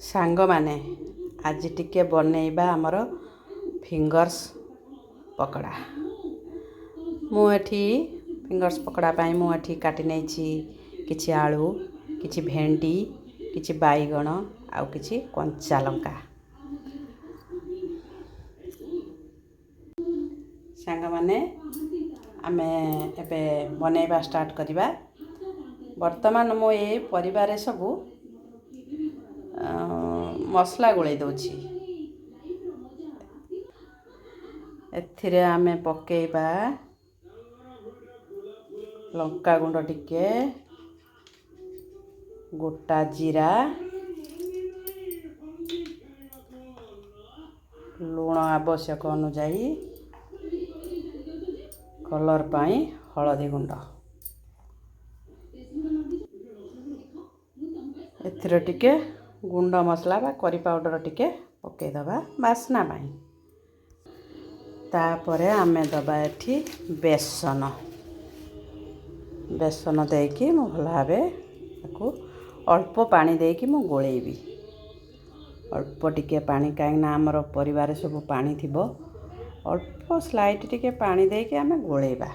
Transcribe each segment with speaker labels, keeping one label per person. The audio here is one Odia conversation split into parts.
Speaker 1: ସାଙ୍ଗମାନେ ଆଜି ଟିକେ ବନେଇବା ଆମର ଫିଙ୍ଗର୍ସ ପକୋଡ଼ା। ମୁଁ ଏଠି ଫିଙ୍ଗର୍ସ ପକୋଡ଼ା ପାଇଁ ମୁଁ ଏଠି କାଟି ନେଇଛି କିଛି ଆଳୁ, କିଛି ଭେଣ୍ଡି, କିଛି ବାଇଗଣ ଆଉ କିଛି କଞ୍ଚା ଲଙ୍କା। ସାଙ୍ଗମାନେ ଆମେ ଏବେ ବନେଇବା ଷ୍ଟାର୍ଟ କରିବା। ବର୍ତ୍ତମାନ ମୁଁ ଏ ପରିବାରେ ସବୁ ମସଲା ଗୋଳେଇ ଦେଉଛି। ଏଥିରେ ଆମେ ପକେଇବା ଲଙ୍କା ଗୁଣ୍ଡ ଟିକେ, ଗୋଟା ଜିରା, ଲୁଣ ଆବଶ୍ୟକ ଅନୁଯାୟୀ, କଲର୍ ପାଇଁ ହଳଦୀ ଗୁଣ୍ଡ। ଏଥିରେ ଟିକେ ଗୁଣ୍ଡ ମସଲା ବା କରି ପାଉଡ଼ର ଟିକେ ପକାଇଦେବା ବାସ୍ନା ପାଇଁ। ତାପରେ ଆମେ ଦେବା ଏଠି ବେସନ ଦେଇକି ମୁଁ ଭଲ ଭାବେ ତାକୁ ଅଳ୍ପ ପାଣି ଦେଇକି ମୁଁ ଗୋଳେଇବି। ଅଳ୍ପ ଟିକେ ପାଣି, କାହିଁକିନା ଆମର ପରିବାରେ ସବୁ ପାଣି ଥିବ। ଅଳ୍ପ ସ୍ଲାଇଟ୍ ଟିକେ ପାଣି ଦେଇକି ଆମେ ଗୋଳେଇବା।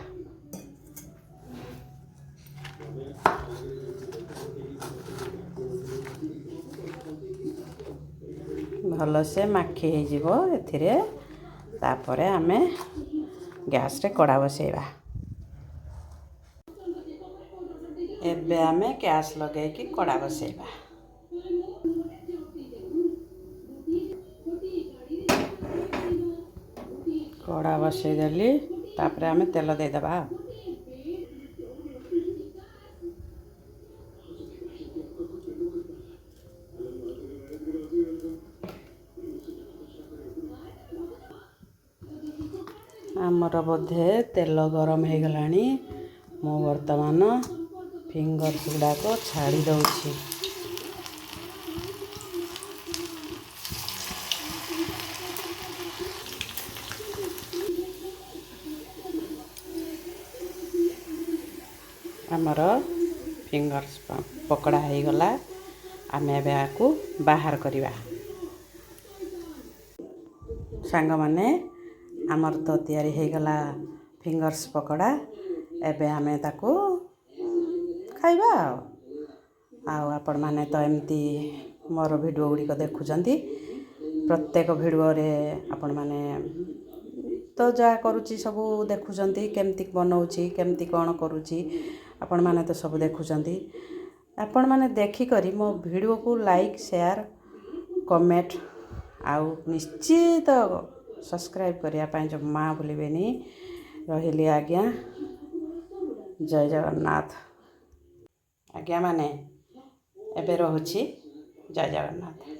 Speaker 1: ଭଲସେ ମାଖି ହେଇଯିବ ଏଥିରେ। ତାପରେ ଆମେ ଗ୍ୟାସରେ କଡ଼ା ବସାଇବା। ଏବେ ଆମେ ଗ୍ୟାସ୍ ଲଗାଇକି କଡ଼ା ବସାଇବା। କଡ଼ା ବସାଇଦେଲି, ତାପରେ ଆମେ ତେଲ ଦେଇଦେବା। ଆମର ବୋଧେ ତେଲ ଗରମ ହେଇଗଲାଣି। ମୁଁ ବର୍ତ୍ତମାନ ଫିଙ୍ଗର୍ସ ଗୁଡ଼ାକ ଛାଡ଼ି ଦେଉଛି। ଆମର ଫିଙ୍ଗର୍ସ ପକୋଡ଼ା ହେଇଗଲା। ଆମେ ଏବେ ଆକୁ ବାହାର କରିବା। ସାଙ୍ଗମାନେ ଆମର ତ ତିଆରି ହେଇଗଲା ଫିଙ୍ଗର୍ସ ପକୋଡ଼ା। ଏବେ ଆମେ ତାକୁ ଖାଇବା। ଆଉ ଆପଣମାନେ ତ ଏମିତି ମୋର ଭିଡ଼ିଓ ଗୁଡ଼ିକ ଦେଖୁଛନ୍ତି। ପ୍ରତ୍ୟେକ ଭିଡ଼ିଓରେ ଆପଣମାନେ ତ ଯାହା କରୁଛି ସବୁ ଦେଖୁଛନ୍ତି, କେମିତି ବନଉଛି, କେମିତି କ'ଣ କରୁଛି, ଆପଣମାନେ ତ ସବୁ ଦେଖୁଛନ୍ତି। ଆପଣମାନେ ଦେଖିକରି ମୋ ଭିଡ଼ିଓକୁ ଲାଇକ୍, ସେୟାର, କମେଣ୍ଟ ଆଉ ନିଶ୍ଚିତ ସବସ୍କ୍ରାଇବ୍ କରିବା ପାଇଁ ଜମା ଭୁଲିବେନି। ରହିଲି ଆଜ୍ଞା। ଜୟ ଜଗନ୍ନାଥ। ଆଜ୍ଞା ମାନେ ଏବେ ରହୁଛି। ଜୟ ଜଗନ୍ନାଥ।